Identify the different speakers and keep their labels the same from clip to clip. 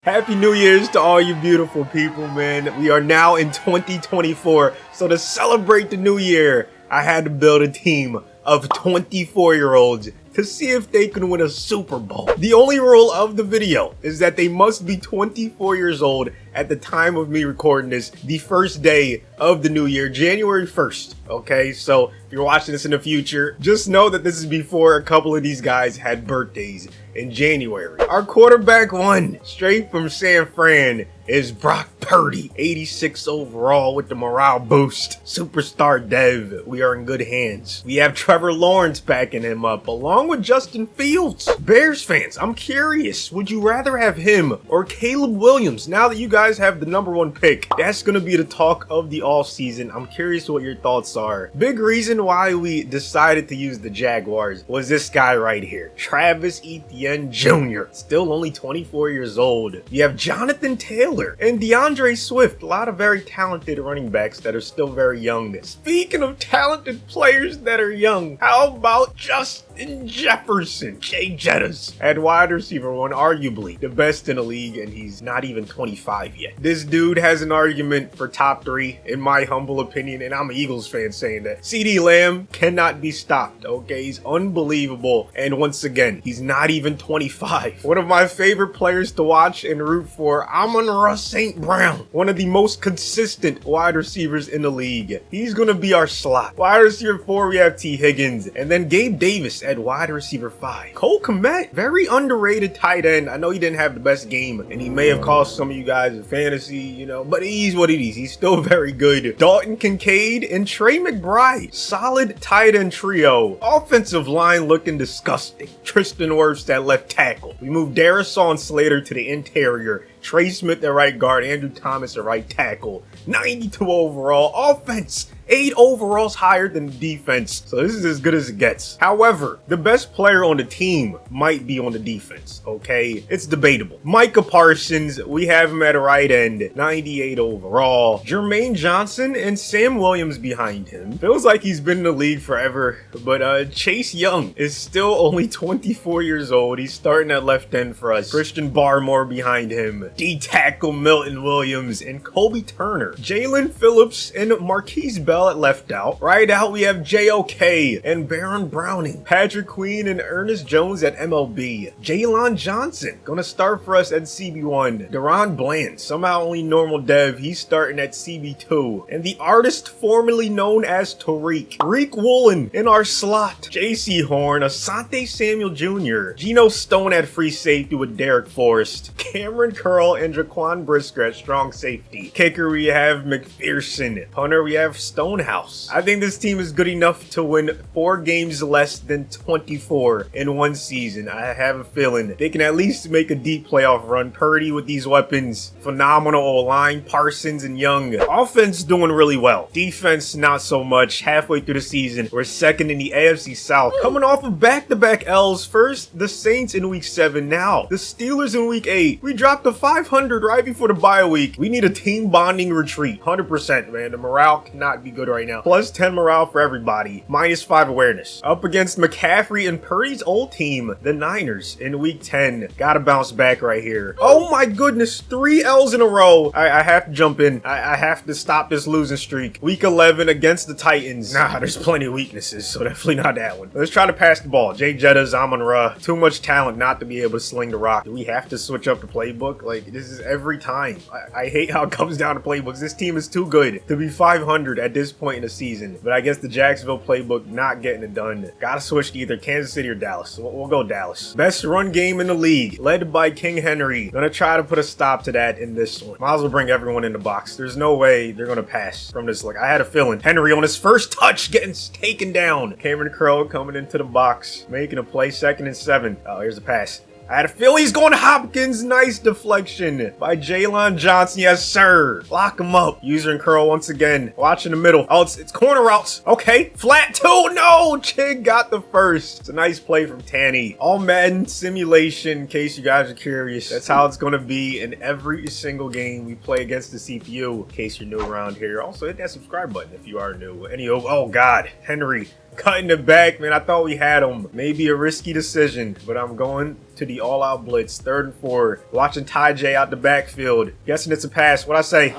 Speaker 1: Happy New Year's to all you beautiful people, man. We are now in 2024, so to celebrate the new year, I had to build a team of 24-year-olds to see if they can win a Super Bowl. The only rule of the video is that they must be 24 years old at the time of me recording this, the first day of the new year, January 1st. Okay, so if you're watching this in the future, just know that this is before a couple of these guys had birthdays in January. Our quarterback one, straight from San Fran, is Brock Purdy, 86 overall with the morale boost. Superstar Dev, we are in good hands. We have Trevor Lawrence backing him up, along with Justin Fields. Bears fans, I'm curious, would you rather have him or Caleb Williams? Now that you guys have the #1 pick, that's gonna be the talk of the all season. I'm curious what your thoughts are. Big reason why we decided to use the Jaguars was this guy right here, Travis Etienne Jr., still only 24 years old. You have Jonathan Taylor and DeAndre Swift, a lot of very talented running backs that are still very young. Speaking of talented players that are young, how about Justin Jefferson, Jay Jettas, at wide receiver one, arguably the best in the league, and he's not even 25 yet. This dude has an argument for top 3, in my humble opinion, and I'm an Eagles fan saying that. CeeDee Lamb cannot be stopped, okay? He's unbelievable, and once again, he's not even 25. One of my favorite players to watch and root for, Amon-Ra St. Brown, one of the most consistent wide receivers in the league. He's gonna be our slot. Wide receiver 4, we have T. Higgins, and then Gabe Davis at wide receiver 5. Cole Kmet, very underrated tight end. I know he didn't have the best game, and he may have cost some of you guys in fantasy, you know, but he's what it is. He's still very good. Dalton Kincaid and Trey McBride, solid tight end trio. Offensive line looking disgusting. Tristan Wirfs at left tackle. We moved Darisaw and Slater to the interior. Trey Smith at right guard, Andrew Thomas at right tackle. 92 overall. Offense, 8 overalls higher than the defense. So this is as good as it gets. However, the best player on the team might be on the defense, okay? It's debatable. Micah Parsons, we have him at right end, 98 overall. Jermaine Johnson and Sam Williams behind him. Feels like he's been in the league forever, but Chase Young is still only 24 years old. He's starting at left end for us. Christian Barmore behind him. D-tackle Milton Williams and Kobe Turner. Jalen Phillips and Marquise Bell at left out. Right out, we have JOK and Baron Browning. Patrick Queen and Ernest Jones at MLB. Jalen Johnson gonna start for us at CB1. Deron Bland, somehow only normal dev. He's starting at CB2. And the artist formerly known as Tariq Woolen in our slot. JC Horn, Asante Samuel Jr. Geno Stone at free safety with Derek Forrest. Cameron Curl and Jaquan Brisker at strong safety. Kicker, we have McPherson. Punter, we have Stonehouse. I think this team is good enough to win 4 games less than 24 in one season. I have a feeling they can at least make a deep playoff run. Purdy with these weapons, phenomenal O-line, Parsons and Young. Offense doing really well. Defense, not so much. Halfway through the season, we're second in the AFC South. Coming off of back-to-back L's. First, the Saints in week 7. Now, the Steelers in week 8. We dropped the 500 right before the bye week. We need a team bonding retreat. 100%, man. The morale cannot be good right now. Plus 10 morale for everybody. Minus 5 awareness. Up against McCaffrey and Purdy's old team, the Niners, in week 10. Gotta bounce back right here. Oh my goodness. 3 L's in a row. I have to jump in. I have to stop this losing streak. Week 11 against the Titans. Nah, there's plenty of weaknesses, so definitely not that one. Let's try to pass the ball. Jay Jettas, Amon-Ra. Too much talent not to be able to sling the rock. Do we have to switch up the playbook? Like, this is every time. I hate how it comes down to playbooks. This team is too good to be 500 at this point in the season. But I guess the Jacksonville playbook not getting it done. Gotta switch to either Kansas City or Dallas. So we'll go Dallas. Best run game in the league, led by King Henry. Gonna try to put a stop to that in this one. Might as well bring everyone in the box. There's no way they're gonna pass from this. Like, I had a feeling. Henry on his first touch getting taken down. Cameron Curl coming into the box, making a play, 2nd and 7. Oh, here's a pass. I had a feeling he's going to Hopkins. Nice deflection by Jalen Johnson. Yes, sir. Lock him up. User and curl once again. Watch in the middle. Oh, it's corner routes. Okay. Flat 2. No. Chig got the first. It's a nice play from Tanny. All Madden simulation, in case you guys are curious. That's how it's going to be in every single game we play against the CPU, in case you're new around here. Also, hit that subscribe button if you are new. Oh, God. Henry Cutting it back, man. I thought we had him. Maybe a risky decision, but I'm going to the all-out blitz. 3rd and 4. Watching Ty J out the backfield. Guessing it's a pass. What'd I say?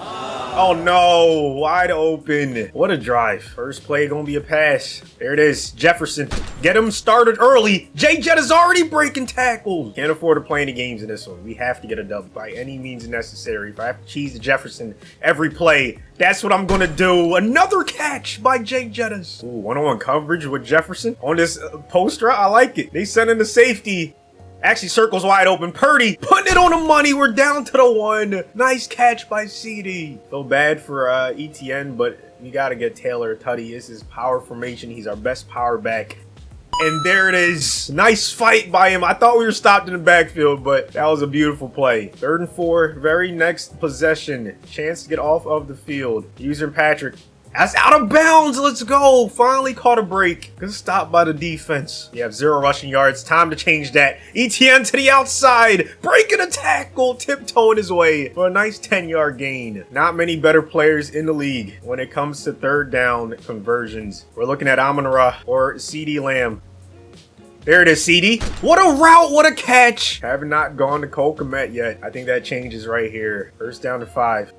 Speaker 1: Oh no, wide open. What a drive. First play gonna be a pass. There it is. Jefferson. Get him started early. J Jet is already breaking tackles. Can't afford to play any games in this one. We have to get a dub by any means necessary. If I have to cheese the Jefferson every play, that's what I'm gonna do. Another catch by J Jettas. Ooh, one-on-one coverage with Jefferson on this post route. I like it. They send in the safety. Actually, circle's wide open. Purdy putting it on the money. We're down to the 1. Nice catch by CD. Feel bad for ETN, but we got to get Taylor Tutty. This is power formation. He's our best power back. And there it is. Nice fight by him. I thought we were stopped in the backfield, but that was a beautiful play. 3rd and 4. Very next possession. Chance to get off of the field. Using Patrick. That's out of bounds. Let's go. Finally caught a break. Good stop by the defense. You have 0 rushing yards. Time to change that. ETN to the outside. Breaking a tackle. Tiptoeing his way for a nice 10-yard gain. Not many better players in the league when it comes to 3rd down conversions. We're looking at Amon-Ra or CD Lamb. There it is, CD. What a route. What a catch. Have not gone to Cole Kmet yet. I think that changes right here. 1st down to 5.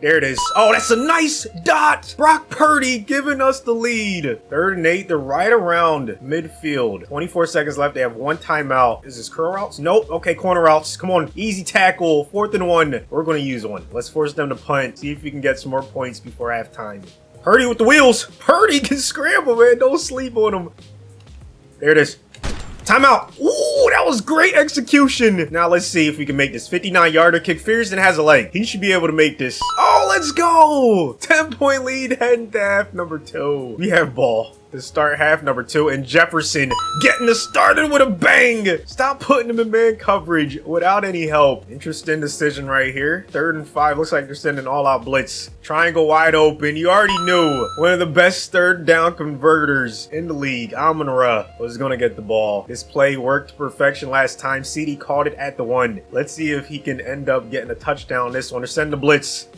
Speaker 1: There it is. Oh, that's a nice dot. Brock Purdy giving us the lead. 3rd and 8. They're right around midfield. 24 seconds left. They have 1 timeout. Is this curl routes? Nope. Okay, corner routes. Come on. Easy tackle. 4th and 1. We're going to use one. Let's force them to punt. See if we can get some more points before halftime. Purdy with the wheels. Purdy can scramble, man. Don't sleep on him. There it is. Timeout. Ooh, that was great execution. Now let's see if we can make this. 59-yarder kick. Fearston has a leg. He should be able to make this. Oh, let's go. 10-point lead heading to half number 2. We have ball to start half number 2, and Jefferson getting us started with a bang. Stop putting him in man coverage without any help. Interesting decision right here. 3rd and 5. Looks like they're sending all-out blitz. Triangle wide open. You already knew one of the best 3rd down converters in the league, Amon-Ra, was going to get the ball. This play worked to perfection last time. CD caught it at the 1. Let's see if he can end up getting a touchdown this one. They're sending the blitz.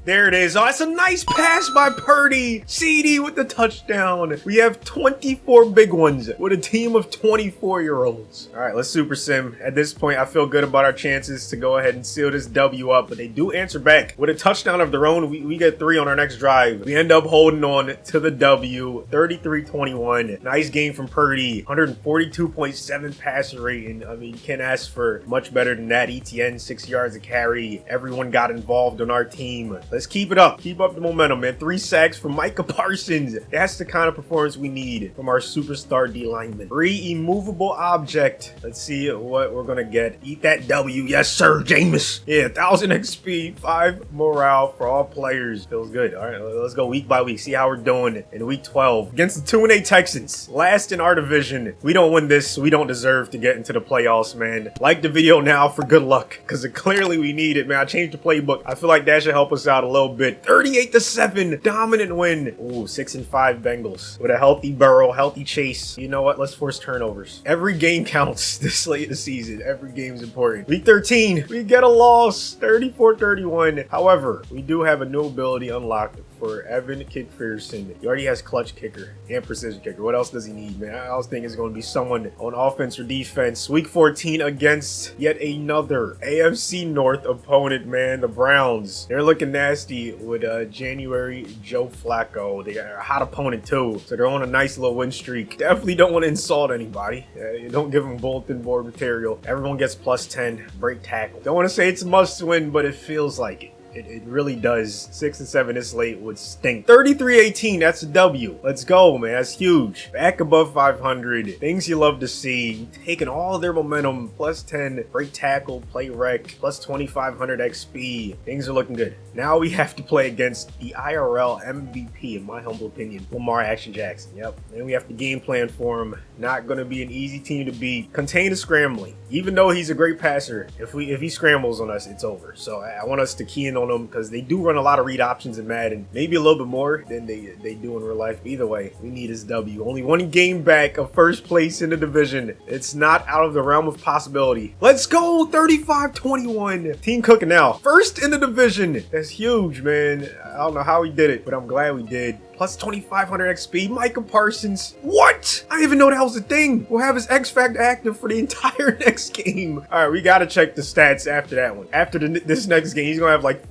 Speaker 1: There it is. Oh, that's a nice pass by Purdy. CD with the touchdown. We have 24 big ones with a team of 24-year-olds. All right, let's super sim. At this point, I feel good about our chances to go ahead and seal this W up, but they do answer back. With a touchdown of their own, we get 3 on our next drive. We end up holding on to the W, 33-21. Nice game from Purdy. 142.7 passer rating. I mean, you can't ask for much better than that. ETN, 6 yards a carry. Everyone got involved on our team. Let's keep it up. Keep up the momentum, man. 3 sacks from Micah Parsons. That's the kind of performance we need from our superstar D lineman. 3 immovable object. Let's see what we're gonna get. Eat that W. Yes, sir, Jameis. Yeah, 1,000 XP, 5 morale for all players. Feels good. All right, let's go week by week. See how we're doing in week 12 against the 2-8 Texans. Last in our division. We don't win this. We don't deserve to get into the playoffs, man. Like the video now for good luck, because clearly we need it, man. I changed the playbook. I feel like that should help us out a little bit. 38-7, dominant win. Ooh, 6-5 Bengals with a healthy Burrow, healthy Chase. You know what? Let's force turnovers. Every game counts this late in the season. Every game's important. Week 13, we get a loss, 34-31. However, we do have a new ability unlocked for Evan Fearston. He already has clutch kicker and precision kicker. What else does he need, man? I was thinking it's going to be someone on offense or defense. Week 14 against yet another AFC North opponent, man. The Browns. They're looking nasty with January Joe Flacco. They are a hot opponent too, so they're on a nice little win streak. Definitely don't want to insult anybody. You don't give them bulletin board material. Everyone gets plus 10. Break tackle. Don't want to say it's a must win, but it feels like it. It really does. 6-7 this late would stink. 33-18, that's a W. Let's go, man. That's huge. Back above 500. Things you love to see. Taking all their momentum. Plus 10. Break tackle. Play rec. Plus 2,500 XP. Things are looking good. Now we have to play against the IRL MVP, in my humble opinion, Lamar Action Jackson. Yep. And we have to game plan for him. Not going to be an easy team to beat. Contain the scrambling. Even though he's a great passer, if he scrambles on us, it's over. So I want us to key in on them because they do run a lot of read options in Madden. Maybe a little bit more than they do in real life. But either way, we need his W. Only 1 game back of first place in the division. It's not out of the realm of possibility. Let's go. 35-21. Team cooking now. First in the division. That's huge, man. I don't know how we did it, but I'm glad we did. plus 2500 XP. Micah Parsons. What? I didn't even know that was a thing. We'll have his X Factor active for the entire next game. All right, we got to check the stats after that one. After this next game, he's going to have like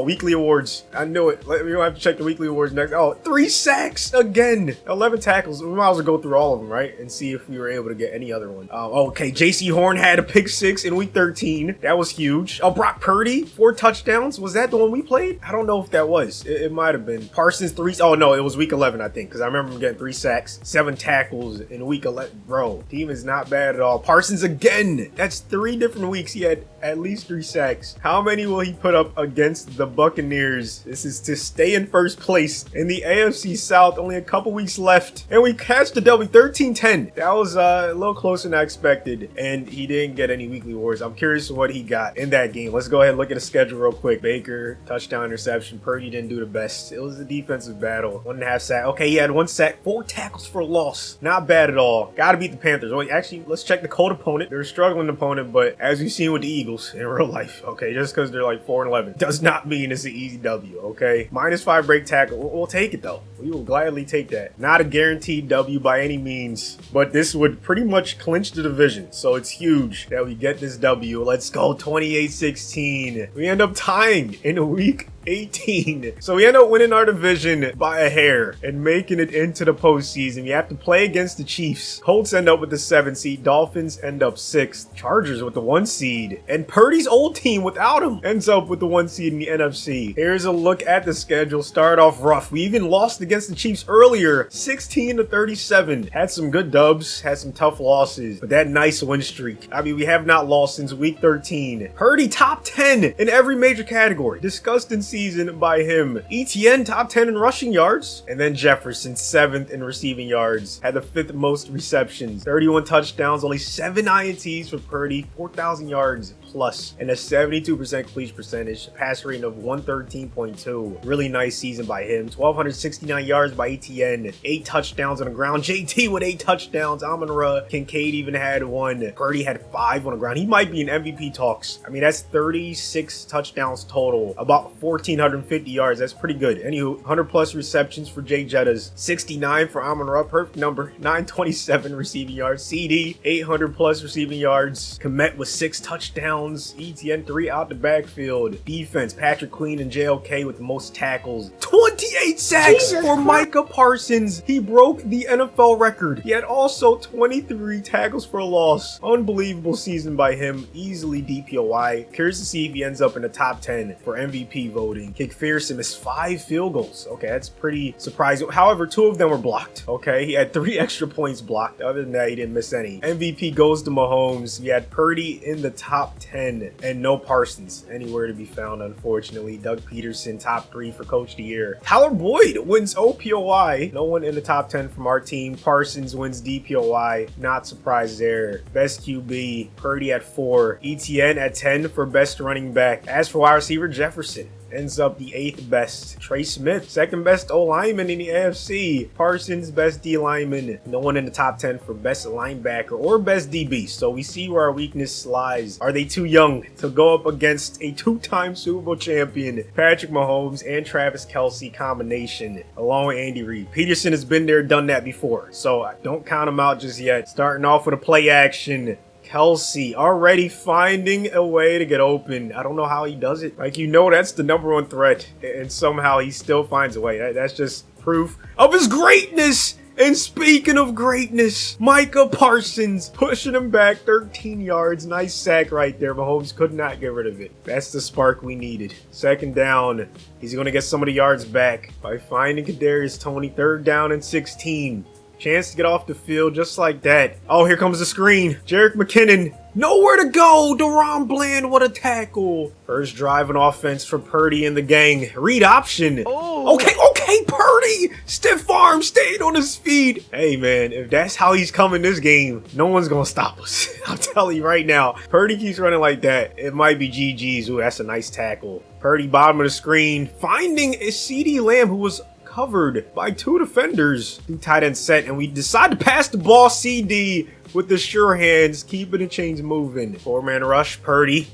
Speaker 1: weekly awards. I knew it. We're going to have to check the weekly awards next. Oh, 3 sacks again. 11 tackles. We might as well go through all of them, right? And see if we were able to get any other one. Okay, JC Horn had a pick 6 in week 13. That was huge. Oh, Brock Purdy, 4 touchdowns. Was that the one we played? I don't know if that was. It might have been. Parsons 3. Oh, no, it was week 11, I think, because I remember him getting 3 sacks, 7 tackles in week 11. Bro, team is not bad at all. Parsons again. That's 3 different weeks. He had at least 3 sacks. How many will he put up against the Buccaneers? This is to stay in first place in the AFC South. Only a couple weeks left, and we cashed the W 13-10. That was a little closer than I expected, and he didn't get any weekly awards. I'm curious what he got in that game. Let's go ahead and look at the schedule real quick. Baker, touchdown, interception. Purdy didn't do the best. It was a defensive battle. 1.5 sack. Okay, he had 1 sack, 4 tackles for a loss. Not bad at all. Gotta beat the Panthers. Wait, actually, let's check the cold opponent. They're a struggling opponent, but as we've seen with the Eagles in real life, okay, just because they're like 4-11 does not mean it's an easy W, okay? -5 break tackle. We'll take it though. We will gladly take that. Not a guaranteed W by any means, but this would pretty much clinch the division. So it's huge that we get this W. Let's go 28-16. We end up tying in week 18. So we end up winning our division by a hair and making it into the postseason. We have to play against the Chiefs. Colts end up with the 7th seed. Dolphins end up 6th. Chargers with the 1 seed. And Purdy's old team without him ends up with the 1 seed in the NFC. Here's a look at the schedule. Start off rough. We even lost against the Chiefs earlier. 16-37. Had some good dubs. Had some tough losses. But that nice win streak. I mean, we have not lost since week 13. Purdy top 10 in every major category. Disgusting season by him. ETN top 10 in rushing yards, and then Jefferson 7th in receiving yards. Had the 5th most receptions, 31 touchdowns, only 7 INTs for Purdy, 4,000 yards plus, and a 72% completion percentage, pass rating of 113.2. Really nice season by him. 1,269 yards by ETN, 8 touchdowns on the ground. JT with 8 touchdowns. Amon-Ra, Kincaid even had 1. Purdy had 5 on the ground. He might be in MVP talks. I mean, that's 36 touchdowns total, about 1,450 yards. That's pretty good. Anywho, 100 plus receptions for Jay Jettas, 69 for Amon-Ra, perfect number, 927 receiving yards. CD, 800 plus receiving yards. Komet with 6 touchdowns. ETN 3 out the backfield. Defense, Patrick Queen and JLK with the most tackles. 28 sacks for Micah Parsons. He broke the NFL record. He had also 23 tackles for a loss. Unbelievable season by him. Easily DPOY. Curious to see if he ends up in the top 10 for MVP voting. Ckbirds missed 5 field goals. Okay, that's pretty surprising. However, 2 of them were blocked. Okay, he had 3 extra points blocked. Other than that, he didn't miss any. MVP goes to Mahomes. We had Purdy in the top 10 and no Parsons anywhere to be found, unfortunately. Doug Peterson, top 3 for Coach of the Year. Tyler Boyd wins OPOY. No one in the top 10 from our team. Parsons wins DPOY. Not surprised there. Best QB, Purdy at 4. ETN at 10 for best running back. As for wide receiver, Jefferson ends up the 8th best. Trey Smith, 2nd best O lineman in the AFC. Parsons, best D lineman. No one in the top 10 for best linebacker or best DB. So we see where our weakness lies. Are they too young to go up against a 2-time Super Bowl champion, Patrick Mahomes and Travis Kelce combination, along with Andy Reid? Peterson has been there, done that before. So don't count him out just yet. Starting off with a play action. Kelce already finding a way to get open. I don't know how he does it. Like, you know, that's the #1 threat, and somehow he still finds a way. That's just proof of his greatness. And speaking of greatness, Micah Parsons pushing him back 13 yards. Nice sack right there. Mahomes could not get rid of it. That's the spark we needed. 2nd down. He's going to get some of the yards back by finding Kadarius Toney. 3rd down and 16. Chance to get off the field just like that. Oh, here comes the screen. Jerick McKinnon. Nowhere to go. Deron Bland, what a tackle. First drive on offense for Purdy and the gang. Read option. Oh. Okay, Purdy. Stiff arm, stayed on his feet. Hey, man, if that's how he's coming this game, no one's going to stop us. I'm telling you right now. Purdy keeps running like that. It might be GG's. Ooh, that's a nice tackle. Purdy, bottom of the screen. Finding a CD Lamb who was covered by 2 defenders. 2 tight end set, and we decide to pass the ball. CD with the sure hands, keeping the chains moving. 4-man rush, Purdy.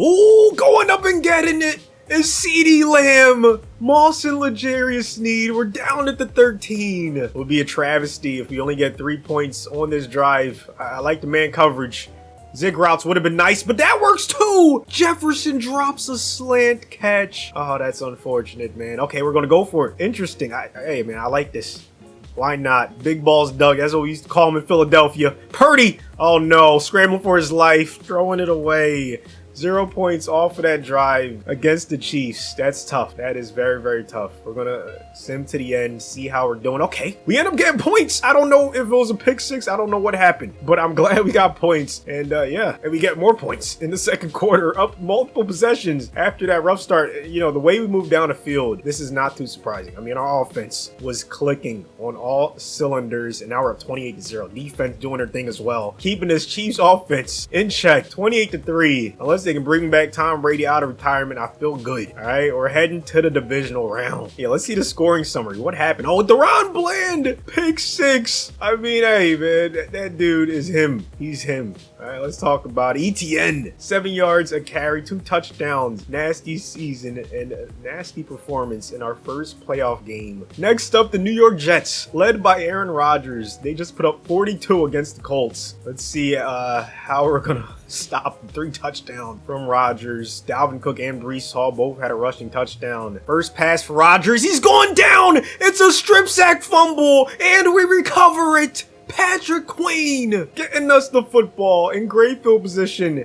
Speaker 1: Ooh, going up and getting it. is CeeDee Lamb. Moss and L'Jarius Sneed, we're down at the 13. It would be a travesty if we only get 3 points on this drive. I like the man coverage. Zig routes would have been nice, but that works too! Jefferson drops a slant catch. Oh, that's unfortunate, man. Okay, we're gonna go for it. Interesting. Hey, man, I like this. Why not? Big balls Doug. That's what we used to call him in Philadelphia. Purdy! Oh no, scrambling for his life, throwing it away. 0 points off of that drive against the Chiefs. That's tough. That is very, very tough. We're gonna sim to the end, see how we're doing. Okay, we end up getting points. I don't know if it was a pick six. I don't know what happened, but I'm glad we got points. And yeah, and we get more points in the second quarter, up multiple possessions after that rough start. You know, the way we moved down the field, this is not too surprising. I mean, our offense was clicking on all cylinders, and now we're up 28-0. Defense doing their thing as well, keeping this Chiefs offense in check, 28-3. Unless they can bring back Tom Brady out of retirement, I feel good. All right, we're heading to the divisional round. Yeah, let's see the scoring summary. What happened? Oh, Deron Bland, pick six. I mean, hey, man, that dude is him. He's him. All right, let's talk about ETN. 7 yards a carry, 2 touchdowns. Nasty season and a nasty performance in our first playoff game. Next up, the New York Jets, led by Aaron Rodgers. They just put up 42 against the Colts. Let's see how we're gonna stop 3 touchdowns from Rodgers. Dalvin Cook and Breece Hall both had a rushing touchdown. First pass for Rodgers. He's going down. It's a strip sack fumble, and we recover it. Patrick Queen getting us the football in great field position.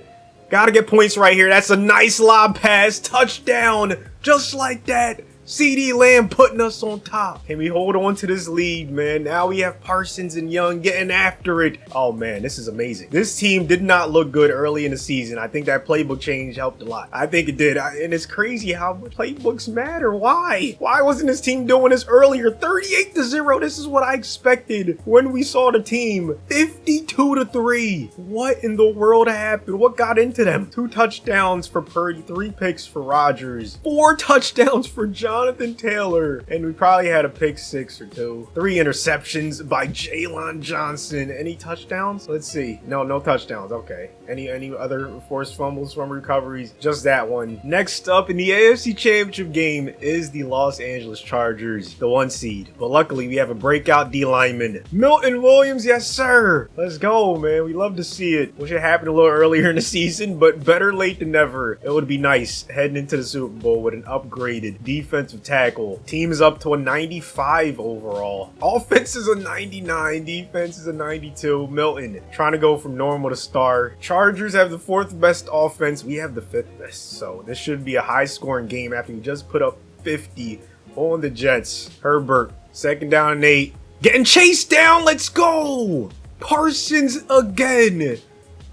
Speaker 1: Gotta get points right here. That's a nice lob pass. Touchdown. Just like that. CeeDee Lamb putting us on top. Can we hold on to this lead, man? Now we have Parsons and Young getting after it. Oh, man, this is amazing. This team did not look good early in the season. I think that playbook change helped a lot. I think it did. And it's crazy how playbooks matter. Why? Why wasn't this team doing this earlier? 38-0. This is what I expected when we saw the team. 52-3. What in the world happened? What got into them? 2 touchdowns for Purdy, 3 picks for Rodgers, 4 touchdowns for Jonathan Taylor, and we probably had a pick 6 or 2. 3 interceptions by Jalen Johnson. Any touchdowns? Let's see. No touchdowns. Okay. Any other forced fumbles from recoveries? Just that one. Next up in the AFC Championship game is the Los Angeles Chargers, the 1 seed. But luckily, we have a breakout D lineman, Milton Williams. Yes, sir. Let's go, man. We love to see it. Wish it happened a little earlier in the season, but better late than never. It would be nice heading into the Super Bowl with an upgraded defensive tackle. Team is up to a 95 overall. Offense is a 99. Defense is a 92. Milton trying to go from normal to star. Chargers have the 4th best offense. We have the 5th best. So this should be a high scoring game after we just put up 50 on the Jets. Herbert, 2nd down and 8. Getting chased down. Let's go. Parsons again.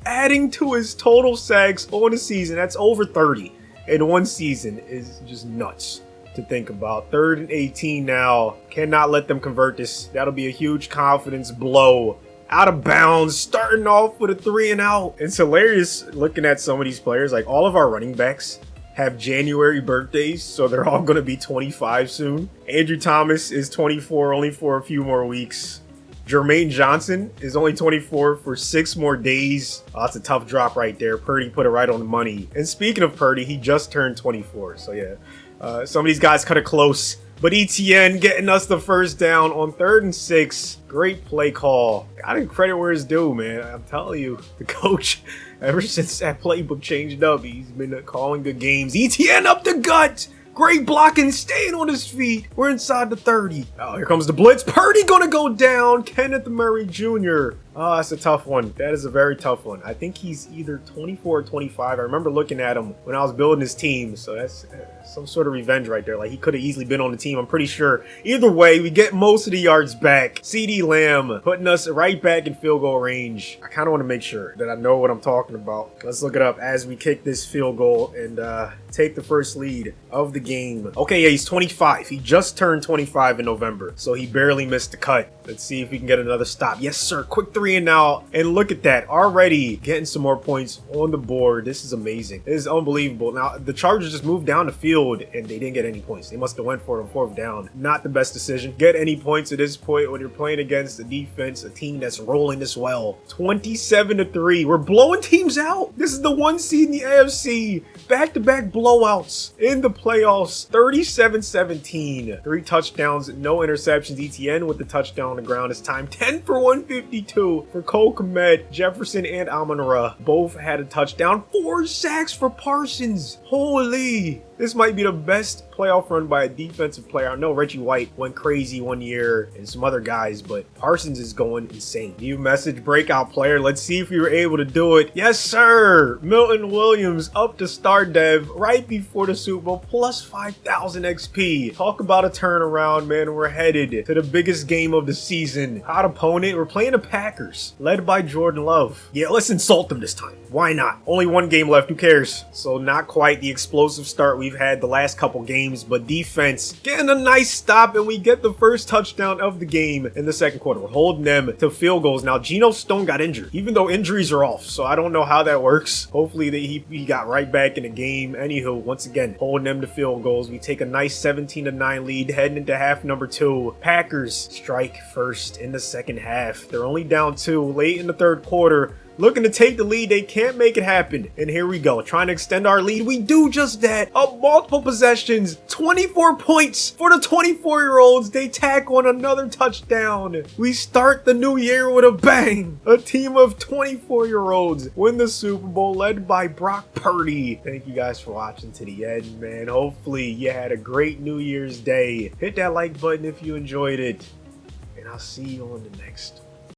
Speaker 1: Adding to his total sacks on the season. That's over 30 in 1 season is just nuts to think about. 3rd and 18 now. Cannot let them convert this. That'll be a huge confidence blow. Out of bounds, starting off with a 3 and out. It's hilarious looking at some of these players. Like, all of our running backs have January birthdays, so they're all going to be 25 soon. Andrew Thomas is 24 only for a few more weeks. Jermaine Johnson is only 24 for 6 more days. Oh, that's a tough drop right there. Purdy put it right on the money. And speaking of Purdy, he just turned 24, so yeah. Some of these guys cut it close. But ETN getting us the first down on 3rd and 6. Great play call. Gotta credit where it's due, man. I'm telling you, the coach, ever since that playbook changed up, he's been calling good games. ETN up the gut. Great blocking, staying on his feet. We're inside the 30. Oh, here comes the blitz. Purdy gonna go down. Kenneth Murray Jr. Oh, that's a tough one. That is a very tough one. I think he's either 24 or 25. I remember looking at him when I was building his team. So that's some sort of revenge right there. Like, he could have easily been on the team, I'm pretty sure. Either way, we get most of the yards back. CeeDee Lamb putting us right back in field goal range. I kind of want to make sure that I know what I'm talking about. Let's look it up as we kick this field goal and take the first lead of the game. Okay, yeah, he's 25. He just turned 25 in November, so he barely missed the cut. Let's see if we can get another stop. Yes, sir. Quick 3 and out. And look at that, already getting some more points on the board. This is amazing. This is unbelievable. Now, the Chargers just moved down the field and they didn't get any points. They must have went for it on 4th down. Not the best decision. Get any points at this point when you're playing against a defense, a team that's rolling this well. 27-3. We're blowing teams out. This is the 1 seed in the AFC. Back-to-back blowouts in the playoffs. 37-17. 3 touchdowns, no interceptions. ETN with the touchdown on the ground this time. 10 for 152 for Cole Kmet. Jefferson and Amon-Ra both had a touchdown. 4 sacks for Parsons. Holy. This might be the best playoff run by a defensive player. I know Reggie White went crazy one year and some other guys, but Parsons is going insane. New message, breakout player. Let's see if we were able to do it. Yes, sir. Milton Williams up to star dev right before the Super Bowl, plus 5,000 XP. Talk about a turnaround, man. We're headed to the biggest game of the season. Hot opponent. We're playing the Packers, led by Jordan Love. Yeah, let's insult them this time. Why not? Only 1 game left. Who cares? So not quite the explosive start we've had the last couple games, but defense getting a nice stop, and we get the first touchdown of the game in the second quarter. We're holding them to field goals. Now, Geno Stone got injured, even though injuries are off, so I don't know how that works. Hopefully he got right back in the game. Anywho, once again, holding them to field goals. We take a nice 17-9 lead heading into half number 2. Packers strike first in the second half. They're only down 2 late in the third quarter. Looking to take the lead, they can't make it happen. And here we go, trying to extend our lead. We do just that. Up multiple possessions, 24 points for the 24-year-olds. They tack on another touchdown. We start the new year with a bang. A team of 24-year-olds win the Super Bowl, led by Brock Purdy. Thank you guys for watching to the end, man. Hopefully you had a great New Year's Day. Hit that like button if you enjoyed it. And I'll see you on the next one.